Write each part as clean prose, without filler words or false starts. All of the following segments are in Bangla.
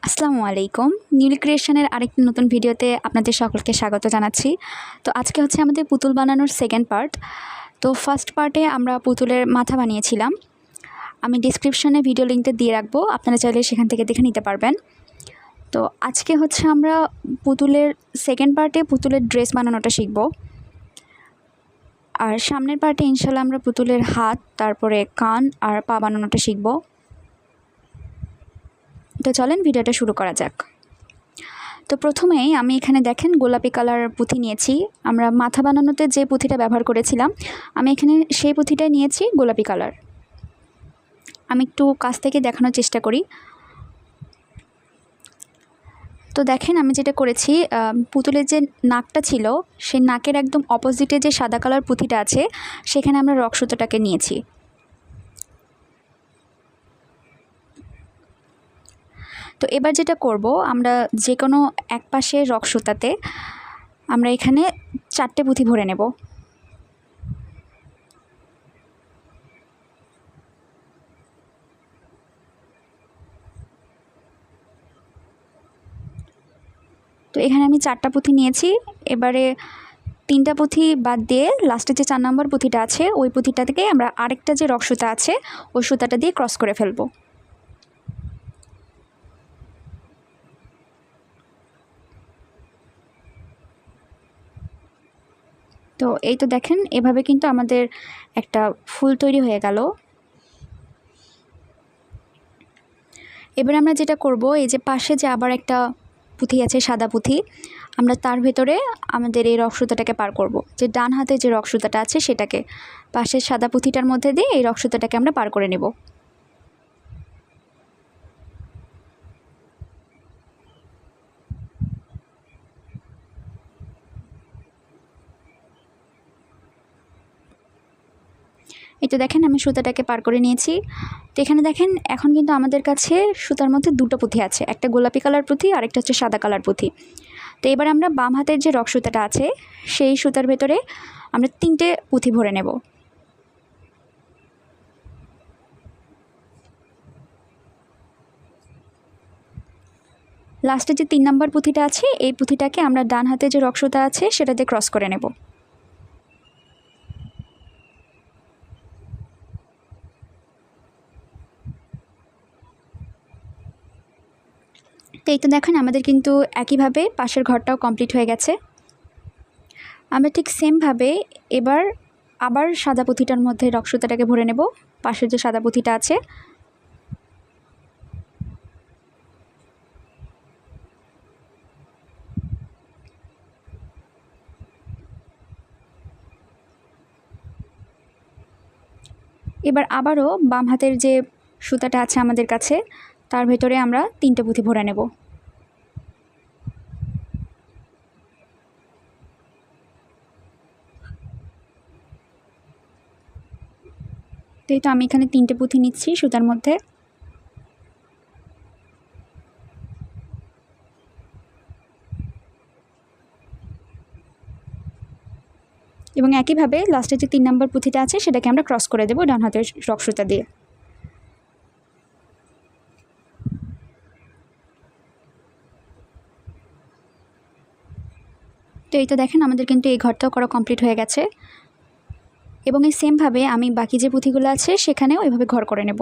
আসসালামু আলাইকুম। নিউলি ক্রিয়েশনের আরেকটি নতুন ভিডিওতে আপনাদের সকলকে স্বাগত জানাচ্ছি। তো আজকে হচ্ছে আমাদের পুতুল বানানোর সেকেন্ড পার্ট। তো ফার্স্ট পার্টে আমরা পুতুলের মাথা বানিয়েছিলাম। আমি ডিসক্রিপশনে ভিডিও লিঙ্কটা দিয়ে রাখবো, আপনারা চাইলে সেখান থেকে দেখে নিতে পারবেন। তো আজকে হচ্ছে আমরা পুতুলের সেকেন্ড পার্টে পুতুলের ড্রেস বানানোটা শিখব। আর সামনের পার্টে ইনশাল্লাহ আমরা পুতুলের হাত, তারপরে কান আর পা বানানোটা শিখব। তো চলেন ভিডিওটা শুরু করা যাক। তো প্রথমেই আমি এখানে দেখেন গোলাপি কালার পুঁথি নিয়েছি। আমরা মাথা বানানোতে যে পুঁথিটা ব্যবহার করেছিলাম, আমি এখানে সেই পুঁথিটাই নিয়েছি গোলাপি কালার। আমি একটু কাছ থেকে দেখানোর চেষ্টা করি। তো দেখেন আমি যেটা করেছি, পুতুলের যে নাকটা ছিল সেই নাকের একদম অপোজিটে যে সাদা কালার পুঁথিটা আছে সেখানে আমরা রক সুতোটাকে নিয়েছি। তো এবার যেটা করব, আমরা যে কোনো এক পাশে রক সুতাতে আমরা এখানে 4টে পুঁথি ভরে নেব। তো এখানে আমি 4টা পুঁথি নিয়েছি। এবারে 3টা পুঁথি বাদ দিয়ে লাস্টে যে 4 নম্বর পুঁথিটা আছে ওই পুঁথিটা থেকে আমরা আরেকটা যে রক সুতা আছে ওই সুতাটা দিয়ে ক্রস করে ফেলব। তো এই তো দেখেন, এভাবে কিন্তু আমাদের একটা ফুল তৈরি হয়ে গেল। এবার আমরা যেটা করব, এই যে পাশে যে আবার একটা পুঁথি আছে সাদা পুঁথি, আমরা তার ভেতরে আমাদের এই রক সুতাটাকে পার করব। যে ডান হাতে যে রক সুতাটা আছে সেটাকে পাশের সাদা পুঁথিটার মধ্যে দিয়ে এই রক সুতাটাকে আমরা পার করে নেব। এই তো দেখেন আমি সুতাটাকে পার করে নিয়েছি। তো এখানে দেখেন এখন কিন্তু আমাদের কাছে সুতার মধ্যে 2টো পুঁথি আছে, একটা গোলাপি কালার পুঁথি আর একটা হচ্ছে সাদা কালার পুঁথি। তো এবার আমরা বাম হাতের যে রক সুতাটা আছে সেই সুতার ভেতরে আমরা 3টে পুঁথি ভরে নেব। লাস্টে যে 3 নম্বর পুঁথিটা আছে এই পুঁথিটাকে আমরা ডান হাতে যে রক সুতা আছে সেটাতে ক্রস করে নেব। তো এই তো দেখেন আমাদের কিন্তু একইভাবে পাশের ঘরটাও কমপ্লিট হয়ে গেছে। আমরা ঠিক সেমভাবে এবার আবার সাদা পুঁথিটার মধ্যে রক সুতাটাকে ভরে নেব, পাশের যে সাদা পুঁথিটা আছে। এবার আবারও বাম হাতের যে সুতাটা আছে আমাদের কাছে তার ভেতরে আমরা 3টে পুঁথি ভরে নেব। তো আমি এখানে 3টে পুঁথি নিচ্ছি সুতার মধ্যে। এবং একইভাবে লাস্টে যে 3 নম্বর পুঁথিটা আছে সেটাকে আমরা ক্রস করে দেব ডান হাতের রক সুতা দিয়ে। তো এই তো দেখেন আমাদের কিন্তু এই ঘরটাও করা কমপ্লিট হয়ে গেছে। এবং এই সেমভাবে আমি বাকি যে পুঁথিগুলো আছে সেখানেও এভাবে ঘর করে নেব।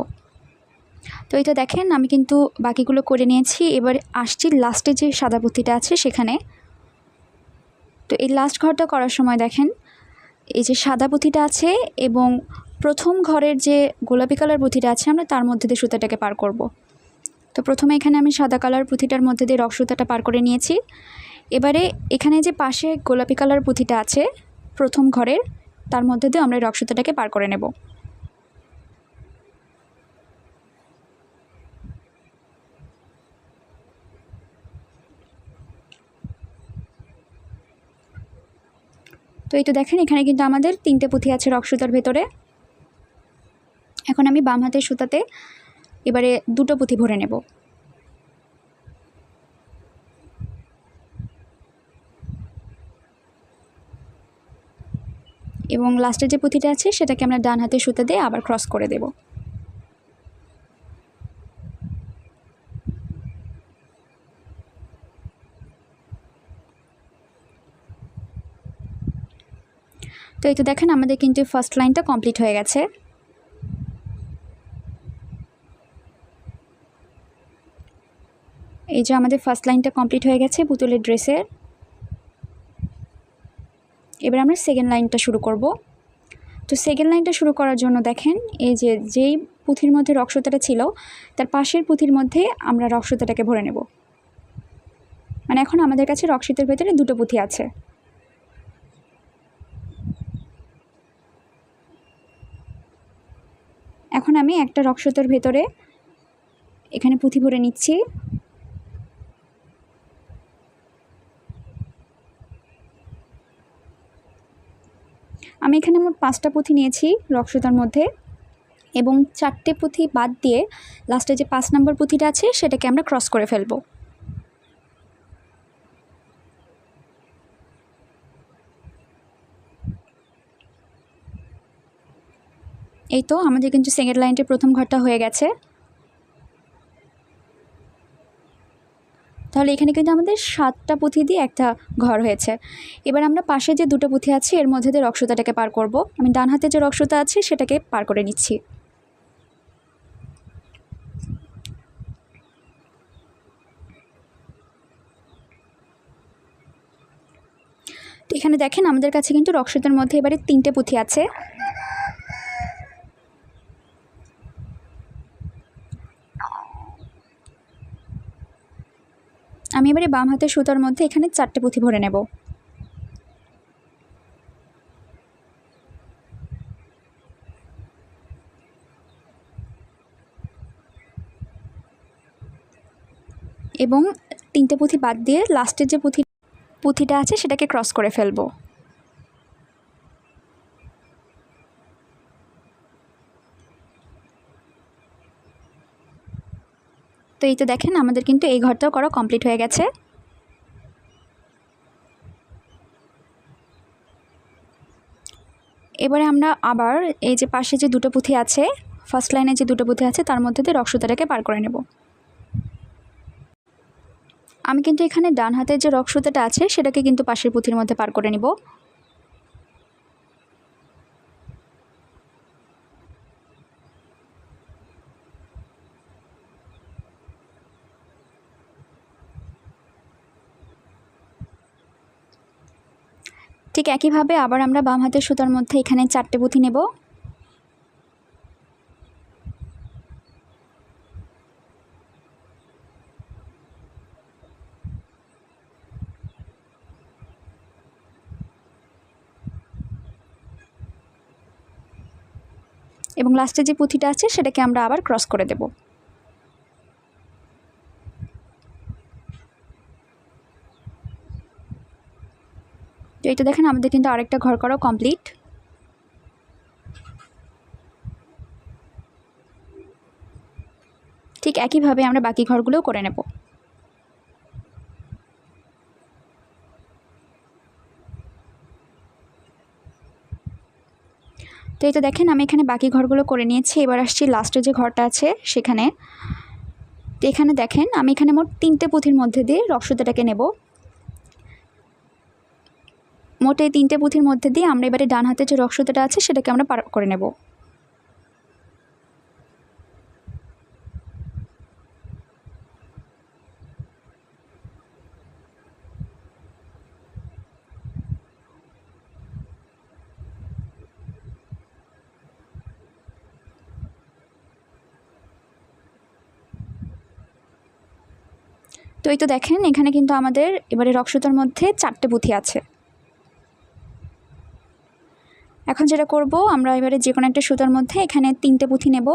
তো এই তো দেখেন আমি কিন্তু বাকিগুলো করে নিয়েছি। এবার আসছি লাস্টে যে সাদা পুঁথিটা আছে সেখানে। তো এই লাস্ট ঘরটা করার সময় দেখেন এই যে সাদা পুঁথিটা আছে এবং প্রথম ঘরের যে গোলাপি কালার পুঁথিটা আছে আমরা তার মধ্যে দিয়ে সুতাটাকে পার করব। তো প্রথমে এখানে আমি সাদা কালার পুঁথিটার মধ্যে দিয়ে রক সুতাটা পার করে নিয়েছি। এবারে এখানে যে পাশে গোলাপি কালার পুঁথিটা আছে প্রথম ঘরের, তার মধ্যে দিয়ে আমরা রক সুতাটাকে পার করে নেব। তো এই তো দেখেন এখানে কিন্তু আমাদের 3টে পুঁথি আছে রক সুতার ভেতরে। এখন আমি বাম হাতের সুতাতে এবারে 2টো পুঁথি ভরে নেব। এবং লাস্টের যে পুঁথিটা আছে সেটাকে আমরা ডান হাতের সুতা দিয়ে আবার ক্রস করে দেব। তো এই তো দেখেন আমাদের কিন্তু ফার্স্ট লাইনটা কমপ্লিট হয়ে গেছে। এই যে আমাদের ফার্স্ট লাইনটা কমপ্লিট হয়ে গেছে পুতুলের ড্রেসের। এবার আমরা সেকেন্ড লাইনটা শুরু করব। তো সেকেন্ড লাইনটা শুরু করার জন্য দেখেন এই যে যেই পুঁথির মধ্যে রক্সুতাটা ছিল তার পাশের পুঁথির মধ্যে আমরা রক্সুতাটাকে ভরে নেব। মানে এখন আমাদের কাছে রক্সিতের ভেতরে দুটো পুঁথি আছে। এখন আমি একটা রক্সুতার ভেতরে এখানে পুঁথি ভরে নিচ্ছি। আমি এখানে মোট 5টা পুঁথি নিয়েছি রক্সুতার মধ্যে, এবং 4টে পুঁথি বাদ দিয়ে লাস্টে যে 5 নম্বর পুঁথিটা আছে সেটাকে আমরা ক্রস করে ফেলব। এই তো আমাদের কিন্তু সেকেন্ড লাইনটির প্রথম ঘরটা হয়ে গেছে। তাহলে এখানে কিন্তু আমাদের 7টা পুঁথি দিয়ে একটা ঘর হয়েছে। এবার আমরা পাশে যে দুটো পুঁথি আছে এর মধ্যে দিয়ে রক্সুতাটাকে পার করব। আমি ডান হাতে যে রক্সুতা আছে সেটাকে পার করে নিচ্ছি। তো এখানে দেখেন আমাদের কাছে কিন্তু রক্সুতার মধ্যে এবারে 3টে পুঁথি আছে। আমি এবারে বাম হাতের সুতার মধ্যে এখানে 4টে পুঁথি ভরে নেব। এবং 3টে পুঁথি বাদ দিয়ে লাস্টের যে পুঁথিটা আছে সেটাকে ক্রস করে ফেলব। তো এই তো দেখেন আমাদের কিন্তু এই ঘরটাও করা কমপ্লিট হয়ে গেছে। এবারে আমরা আবার এই যে পাশে যে দুটো পুঁথি আছে, ফার্স্ট লাইনে যে দুটো পুঁথি আছে তার মধ্যে দিয়ে রক্সুতাটাকে পার করে নেব। আমি কিন্তু এখানে ডান হাতের যে রক্সুতাটা আছে সেটাকে কিন্তু পাশের পুঁথির মধ্যে পার করে নিব। ঠিক একইভাবে আবার আমরা বাম হাতের সুতার মধ্যে এখানে 4টে পুঁথি নেব। এবং লাস্টে যে পুঁথিটা আছে সেটাকে আমরা আবার ক্রস করে দেব। তো এইটা দেখেন আমাদের কিন্তু আরেকটা ঘর করা কমপ্লিট। ঠিক একইভাবে আমরা বাকি ঘরগুলোও করে নেব। তো এই তো দেখেন আমি এখানে বাকি ঘরগুলো করে নিয়েছি। এবার আসছি লাস্টে যে ঘরটা আছে সেখানে। তো এখানে দেখেন আমি এখানে মোট 3টে পুঁথির মধ্যে দিয়ে রক্সুতাটাকে নেব। মোট এই 3টে পুঁথির মধ্যে দিয়ে আমরা এবারে ডান হাতে যে রক্সুতাটা আছে সেটাকে আমরা পার করে নেব। তো এই তো দেখেন এখানে কিন্তু আমাদের এবারে রক্সুতার মধ্যে 4টে পুঁথি আছে। এখন যেটা করব আমরা এবারে যে কোনো একটা সুতার মধ্যে এখানে 3টে পুঁথি নেব।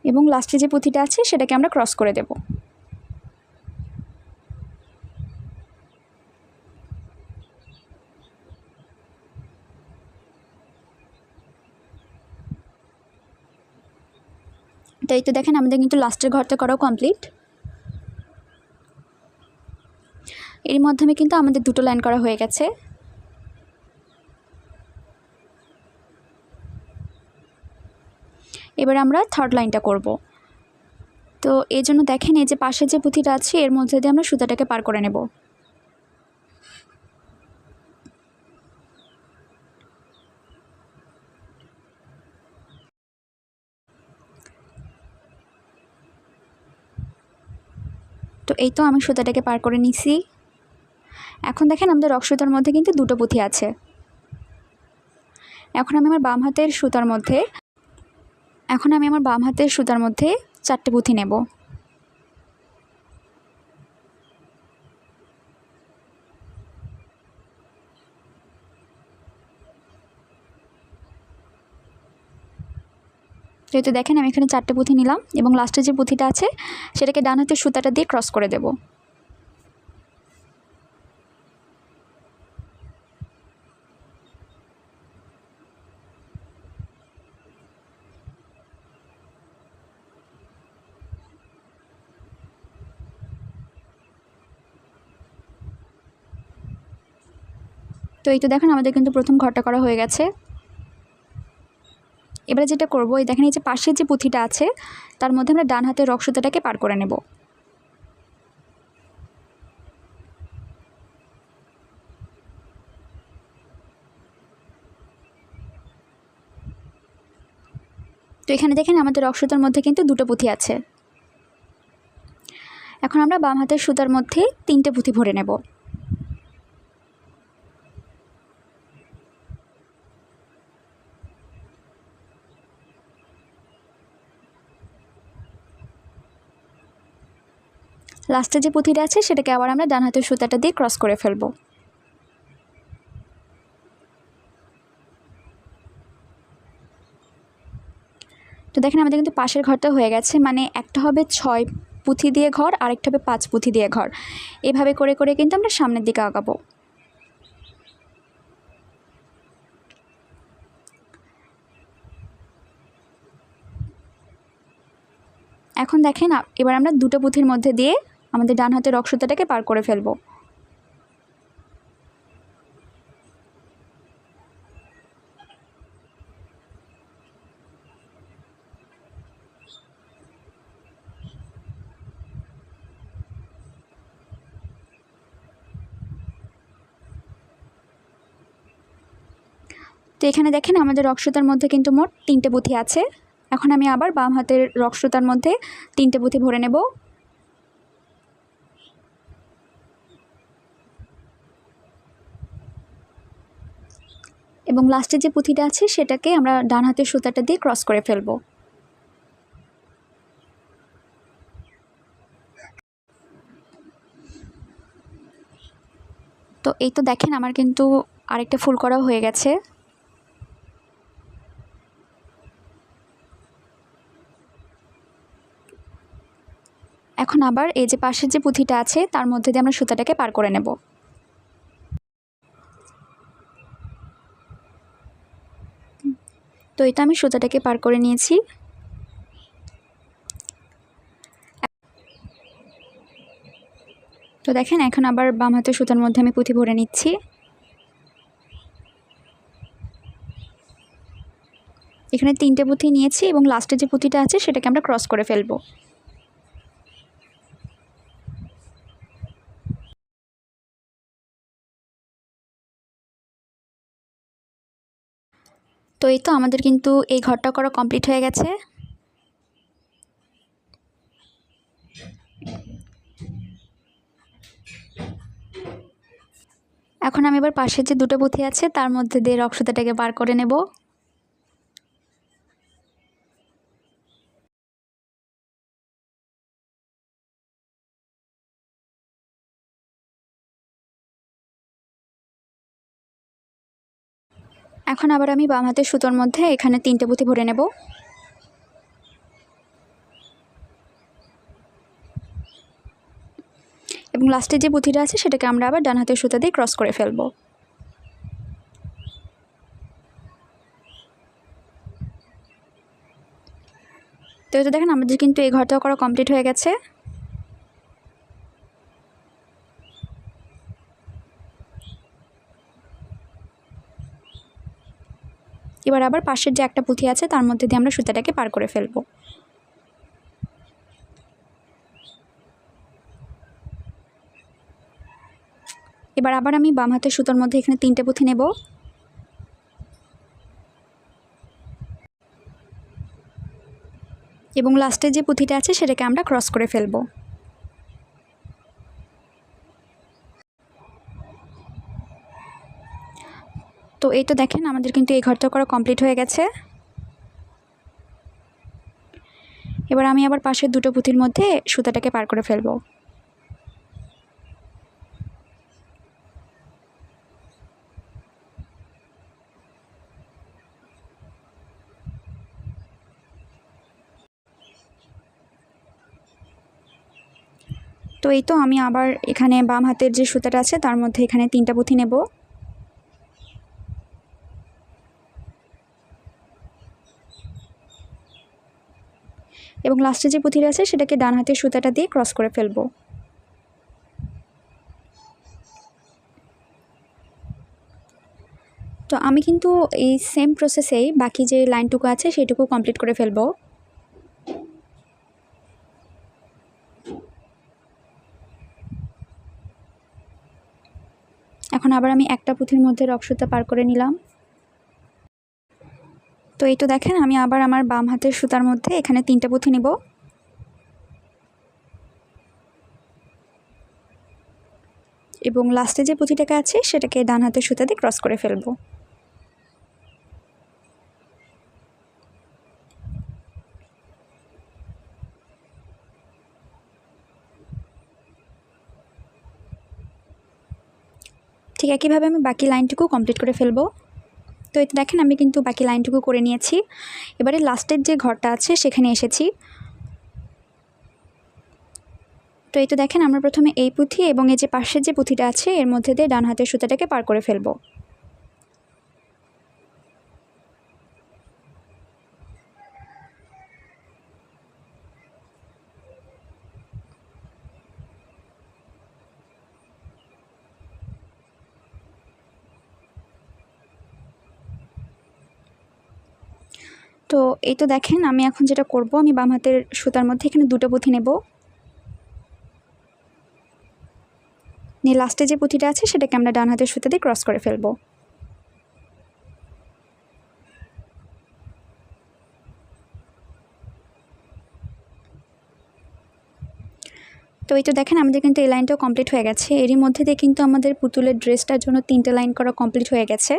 এবং লাস্টে যে পুঁথিটা আছে সেটাকে আমরা ক্রস করে দেব। তো এই তো দেখেন আমাদের কিন্তু লাস্টের ঘরটা করাও কমপ্লিট। এর মাধ্যমে কিন্তু আমাদের দুটো লাইন করা হয়ে গেছে। এবার আমরা থার্ড লাইনটা করব। তো তো এই জন্য দেখেন এই যে পাশে যে পুঁথিটা আছে এর মধ্যে দিয়ে আমরা সুতাটাকে পার করে নেব। তো এই তো আমি সুতাটাকে পার করে নিছি। এখন দেখেন আমাদের রক সুতার মধ্যে কিন্তু দুটো পুঁথি আছে। এখন আমি আমার বাম হাতের সুতার মধ্যে 4টে পুঁথি নেব। যেহেতু দেখেন আমি এখানে 4টে পুঁথি নিলাম এবং লাস্টে যে পুঁথিটা আছে সেটাকে ডান হাতের সুতাটা দিয়ে ক্রস করে দেব। তো এই তো দেখেন আমাদের কিন্তু প্রথম ঘরটা করা হয়ে গেছে। এবারে যেটা করব, এই দেখেন এই যে পাশের যে পুঁথিটা আছে তার মধ্যে আমরা ডান হাতের রক সুতাটাকে পার করে নেব। তো এখানে দেখেন আমাদের রক সুতার মধ্যে কিন্তু দুটো পুঁথি আছে। এখন আমরা বাম হাতের সুতার মধ্যে 3টে পুঁথি ভরে নেব। লাস্টে যে পুঁথিটা আছে সেটাকে আবার আমরা ডান হাতের সুতাটা দিয়ে ক্রস করে ফেলব। তো দেখেন আমাদের কিন্তু পাশের ঘরটা হয়ে গেছে, মানে একটা হবে 6 পুঁথি দিয়ে ঘর, আরেকটা হবে 5 পুঁথি দিয়ে ঘর। এভাবে করে করে কিন্তু আমরা সামনের দিকে আগাবো। এখন দেখেন এবার আমরা দুটো পুঁথির মধ্যে দিয়ে আমাদের ডান হাতের রক সুতাটাকে পার করে ফেলবো। তো এখানে দেখেন আমাদের রক সুতার মধ্যে কিন্তু মোট 3টে পুঁথি আছে। এখন আমি আবার বাম হাতের রক সুতার মধ্যে 3টে পুঁথি ভরে নেব। এবং লাস্টে যে পুঁথিটা আছে সেটাকে আমরা ডান হাতের সুতাটা দিয়ে ক্রস করে ফেলবো। তো এই তো দেখেন আমার কিন্তু আরেকটা ফুল করা হয়ে গেছে। এখন আবার এই যে পাশের যে পুঁথিটা আছে তার মধ্যে দিয়ে আমরা সুতাটাকে পার করে নেব। তো এটা আমি সুতাটাকে পার করে নিয়েছি। তো দেখেন এখন আবার বাম হাতের সুতার মধ্যে আমি পুঁথি ভরে নিচ্ছি। এখানে 3টে পুঁথি নিয়েছি এবং লাস্টে যে পুঁথিটা আছে সেটাকে আমরা ক্রস করে ফেলবো। তো এই তো আমাদের কিন্তু এই ঘরটা করা কমপ্লিট হয়ে গেছে। এখন আমি এবার পাশের যে দুটো পুঁথি আছে তার মধ্যে দিয়ে রক সুতাটাকে পার করে নেব। এখন আবার আমি বাম হাতের সুতোর মধ্যে এখানে 3টে পুঁথি ভরে নেব। এবং লাস্টে যে পুঁথিটা আছে সেটাকে আমরা আবার ডান হাতের সুতা দিয়ে ক্রস করে ফেলব। তো এটা দেখেন আমাদের কিন্তু এই ঘরটাও করা কমপ্লিট হয়ে গেছে। এবার আবার পাশের যে একটা পুঁথি আছে তার মধ্যে দিয়ে আমরা সুতাটাকে পার করে ফেলব। এবার আবার আমি বাম হাতের সুতোর মধ্যে এখানে 3টে পুঁথি নেব এবং লাস্টের যে পুঁথিটা আছে সেটাকে আমরা ক্রস করে ফেলব। তো এই তো দেখেন আমাদের কিন্তু এই ঘরটা করা কমপ্লিট হয়ে গেছে। এবার আমি আবার পাশের দুটো পুঁথির মধ্যে সুতাটাকে পার করে ফেলব। তো এই তো আমি আবার এখানে বাম হাতের যে সুতাটা আছে তার মধ্যে এখানে 3টা পুঁথি নেব এবং লাস্টে যে পুঁথিটা আছে সেটাকে ডান হাতের সুতাটা দিয়ে ক্রস করে ফেলব। তো আমি কিন্তু এই সেম প্রসেসেই বাকি যে লাইনটুকু আছে সেটুকু কমপ্লিট করে ফেলব। এখন আবার আমি একটা পুঁথির মধ্যে রক সুতা পার করে নিলাম। তো এই তো দেখেন আমি আবার আমার বাম হাতের সুতার মধ্যে এখানে 3টে পুঁথি নেব এবং লাস্টে যে পুঁথিটাকে আছে সেটাকে ডান হাতের সুতা দিয়ে ক্রস করে ফেলব। ঠিক একইভাবে আমি বাকি লাইনটুকু কমপ্লিট করে ফেলব। তো এটা দেখেন আমি কিন্তু বাকি লাইনটুকু করে নিয়েছি। এবারে লাস্টের যে ঘরটা আছে সেখানে এসেছি। তো এই তো দেখেন আমরা প্রথমে এই পুঁথি এবং এই যে পাশের যে পুঁথিটা আছে এর মধ্যে দিয়ে ডান হাতের সুতাটাকে পার করে ফেলব। তো এই তো দেখেন আমি এখন যেটা করব, আমি বাম হাতের সুতার মধ্যে এখানে 2টো পুঁথি নেব, নিয়ে লাস্টে যে পুঁথিটা আছে সেটাকে আমরা ডান হাতের সুতা দিয়ে ক্রস করে ফেলব। তো এই তো দেখেন আমাদের কিন্তু এই লাইনটাও কমপ্লিট হয়ে গেছে। এরই মধ্যে দিয়ে কিন্তু আমাদের পুতুলের ড্রেসটার জন্য 3টে লাইন করা কমপ্লিট হয়ে গেছে।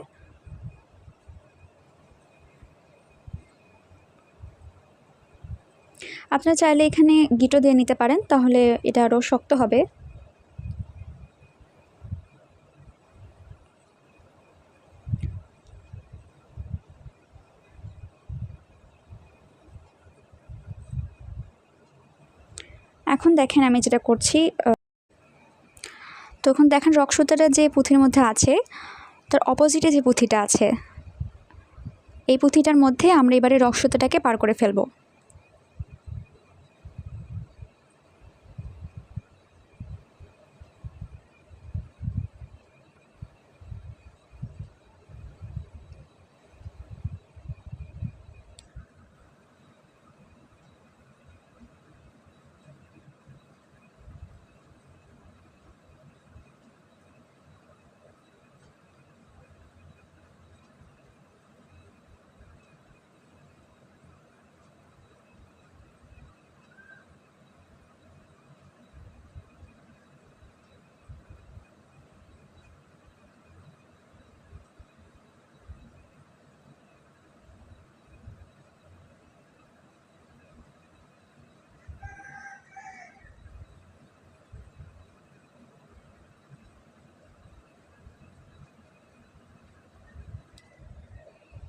আপনারা চাইলে এখানে গিটো দিয়ে নিতে পারেন, তাহলে এটা আরও শক্ত হবে। এখন দেখেন আমি যেটা করছি, তখন দেখেন রক সুতাটা যে পুঁথির মধ্যে আছে তার অপোজিটে যে পুঁথিটা আছে এই পুঁথিটার মধ্যে আমরা এবারে রক সুতাটাকে পার করে ফেলব।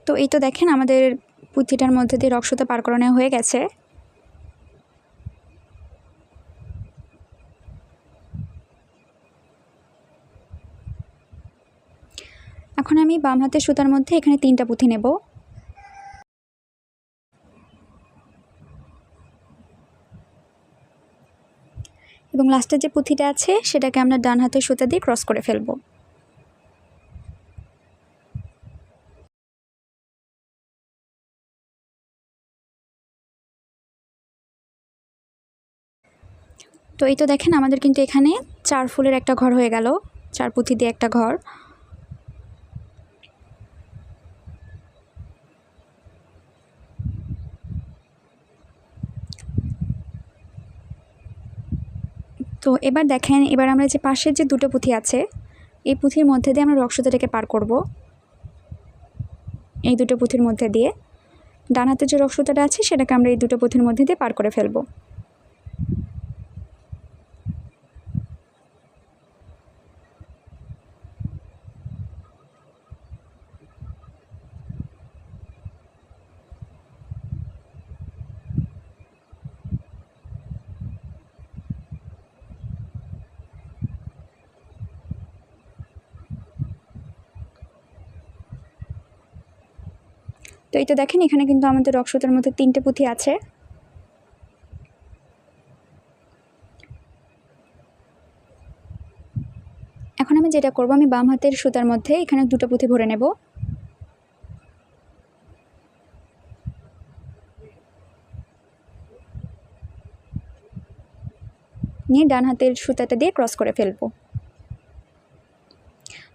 তো এই তো দেখেন আমাদের পুঁথিটার মধ্যে দিয়ে রক সুতা পার করানো হয়ে গেছে। এখন আমি বাম হাতের সুতার মধ্যে এখানে 3টা পুঁথি নেব এবং লাস্টের যে পুঁথিটা আছে সেটাকে আমরা ডান হাতের সুতা দিয়ে ক্রস করে ফেলব। তো এই তো দেখেন আমাদের কিন্তু এখানে 4 ফুলের একটা ঘর হয়ে গেল। 4 পুঁথি দিয়ে একটা ঘর। তো এবার দেখেন, এবার আমরা যে পাশের যে 2টো পুঁথি আছে, এই পুঁথির মধ্যে দিয়ে আমরা রক্তটাকে পার করব। এই 2টো পুঁথির মধ্যে দিয়ে ডান হাতে যে রক্তটা আছে সেটাকে আমরা এই 2টো পুঁথির মধ্যে দিয়ে পার করে ফেলব। তো এই তো দেখেন, এখানে কিন্তু আমাদের রক্তটার মধ্যে 3টে পুঁথি আছে। এখন আমি যেটা করব, আমি বাম হাতের সুতার মধ্যে এখানে 2টো পুঁথি ভরে নেব। নিয়ে ডান হাতের সুতাটা দিয়ে ক্রস করে ফেলবো।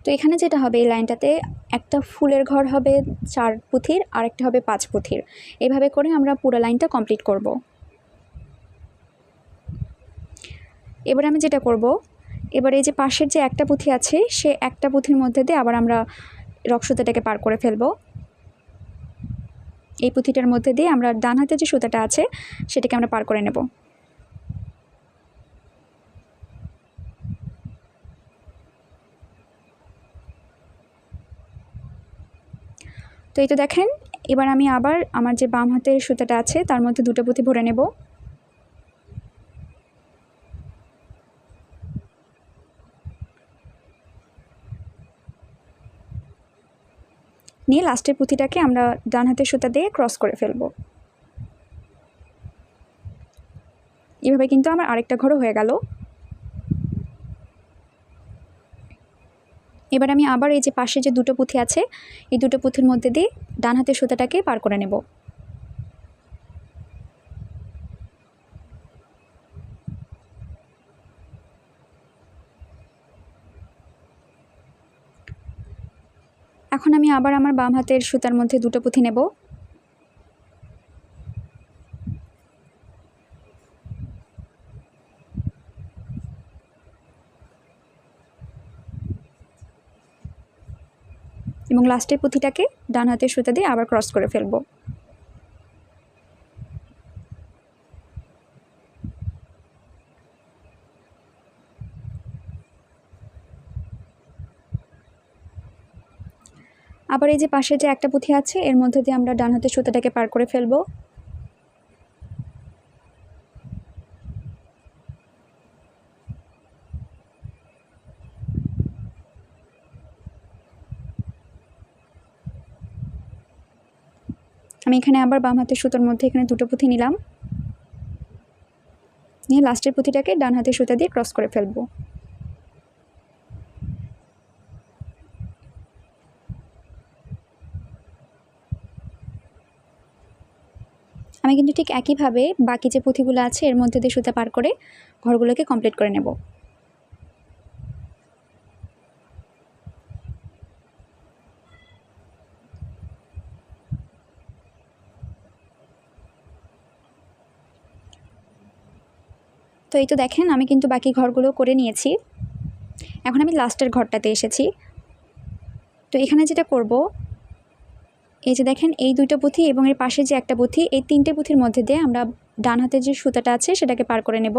তো এখানে যেটা হবে, এই লাইনটাতে একটা ফুলের ঘর হবে 4 পুঁথির, আর একটা হবে 5 পুঁথির। এইভাবে করে আমরা পুরো লাইনটা কমপ্লিট করব। এবার আমি যেটা করব, এবার এই যে পাশের যে একটা পুঁথি আছে, সে একটা পুঁথির মধ্যে দিয়ে আবার আমরা রক্তটাকে পার করে ফেলব। এই পুঁথিটার মধ্যে দিয়ে আমরা ডান হাতে যে সুতাটা আছে সেটাকে আমরা পার করে নেব। তো এই তো দেখেন, এবার আমি আবার আমার যে বাম হাতের সুতাটা আছে তার মধ্যে 2টো পুঁথি ভরে নেব। নিয়ে লাস্টের পুঁথিটাকে আমরা ডান হাতের সুতা দিয়ে ক্রস করে ফেলব। এভাবে কিন্তু আমার আরেকটা ঘরও হয়ে গেল। এবার আমি আবার এই যে পাশে যে 2টো পুঁথি আছে, এই 2টো পুঁথির মধ্যে দিয়ে ডান হাতের সুতাটাকে পার করে নেব। এখন আমি আবার আমার বাম হাতের সুতার মধ্যে 2টো পুঁথি নেব। এবং লাস্টের পুঁথিটাকে ডান হাতের সুতা দিয়ে আবার ক্রস করে ফেলব। আবার এই যে পাশে যে একটা পুঁথি আছে এর মধ্যে দিয়ে আমরা ডান হাতের সুতাটাকে পার করে ফেলব। আমি এখানে আবার বাম হাতের সুতার মধ্যে এখানে 2টো পুঁথি নিলাম, নিয়ে লাস্টের পুঁথিটাকে ডান হাতের সুতা দিয়ে ক্রস করে ফেলব। আমি কিন্তু ঠিক একইভাবে বাকি যে পুঁথিগুলো আছে এর মধ্যে দিয়ে সুতা পার করে ঘরগুলোকে কমপ্লিট করে নেব। তো এই তো দেখেন, আমি কিন্তু বাকি ঘরগুলো করে নিয়েছি। এখন আমি লাস্টের ঘরটাতে এসেছি। তো এখানে যেটা করব, এই যে দেখেন এই 2টো পুঁথি এবং এর পাশে যে একটা পুঁথি, এই 3টে পুঁথির মধ্যে দিয়ে আমরা ডান হাতের যে সুতাটা আছে সেটাকে পার করে নেব।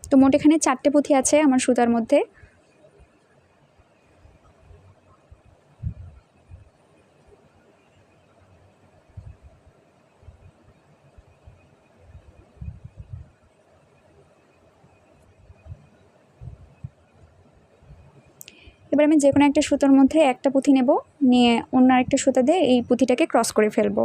তো মোট এখানে 4টে পুঁথি আছে আমার সুতার মধ্যে। এবার আমি যে কোনো একটা সুতোর মধ্যে একটা পুঁথি নেব, নিয়ে অন্য আরেকটা সুতা দিয়ে এই পুঁথিটাকে ক্রস করে ফেলব।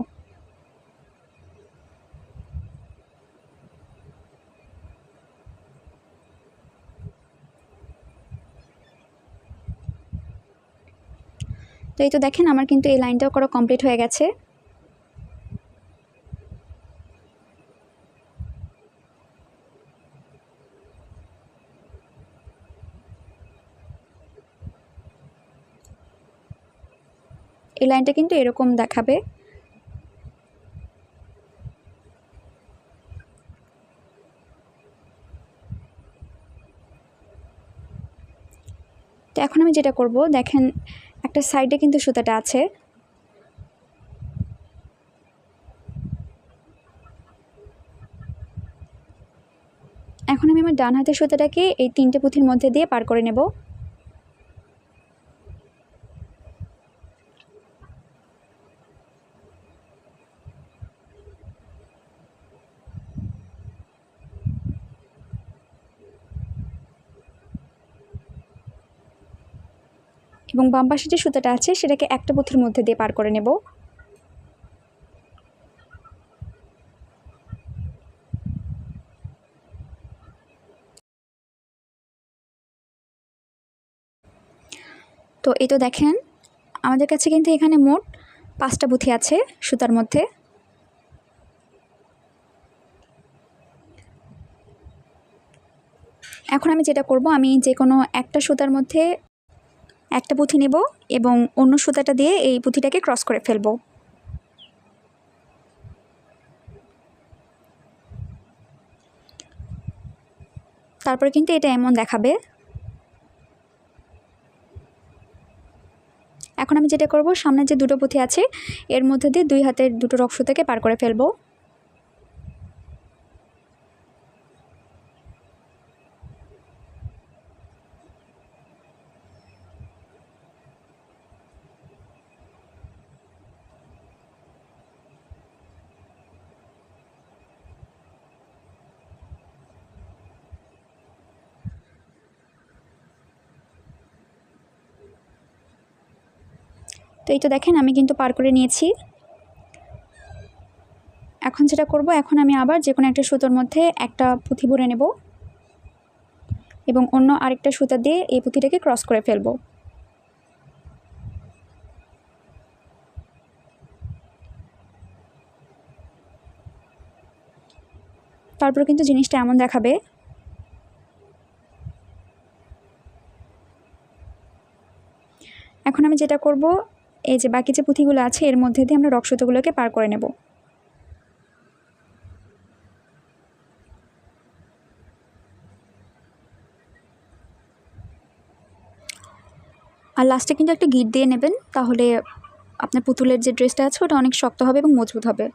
তো তো এই তো দেখেন আমার কিন্তু এই লাইনটাও করা কমপ্লিট হয়ে গেছে। এই লাইনটা কিন্তু এরকম দেখাবে। তো এখন আমি যেটা করব, দেখেন একটা সাইডে কিন্তু সুতাটা আছে। এখন আমি আমার ডান হাতের সুতাটাকে এই 3টে পুঁথির মধ্যে দিয়ে পার করে নেব। এবং বাম পাশে যে সুতাটা আছে সেটাকে একটা পুঁথির মধ্যে দিয়ে পার করে নেব। তো এই তো দেখেন আমাদের কাছে কিন্তু এখানে মোট 5টা পুঁথি আছে সুতার মধ্যে। এখন আমি যেটা করব, আমি যে কোনো একটা সুতার মধ্যে একটা পুঁথি নেব এবং অন্য সুতাটা দিয়ে এই পুঁথিটাকে ক্রস করে ফেলব। তারপরে কিন্তু এটা এমন দেখাবে। এখন আমি যেটা করব, সামনে যে দুটো পুঁথি আছে এর মধ্যে দিয়ে 2 হাতের দুটো রক সুতাকে পার করে ফেলব। তো এই তো দেখেন আমি কিন্তু পার করে নিয়েছি। এখন যেটা করব, এখন আমি আবার যে কোনো একটা সুতোর মধ্যে একটা পুঁথি ভরে নেব এবং অন্য আরেকটা সুতা দিয়ে এই পুঁথিটাকে ক্রস করে ফেলব। তারপর কিন্তু জিনিসটা এমন দেখাবে। এখন আমি যেটা করব, এই যে বাকি যে পুঁথিগুলো আছে এর মধ্যে দিয়ে আমরা রক সুতোগুলোকে পার করে নেব। আর লাস্টে কিন্তু একটা গিট দিয়ে নেবেন, তাহলে আপনার পুতুলের যে ড্রেসটা আছে ওটা অনেক শক্ত হবে এবং মজবুত হবে।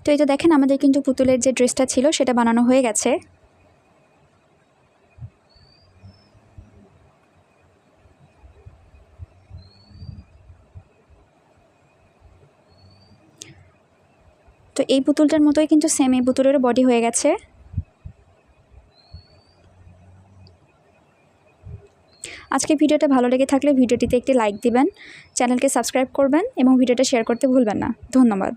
তো এই তো দেখেন আমাদের কিন্তু পুতুলের যে ড্রেসটা ছিল সেটা বানানো হয়ে গেছে। তো এই পুতুলটার মতোই কিন্তু সেম এই পুতুলেরও বডি হয়ে গেছে। আজকে ভিডিওটা ভালো লেগে থাকলে ভিডিওটিতে একটি লাইক দিবেন, চ্যানেলকে সাবস্ক্রাইব করবেন এবং ভিডিওটা শেয়ার করতে ভুলবেন না। ধন্যবাদ।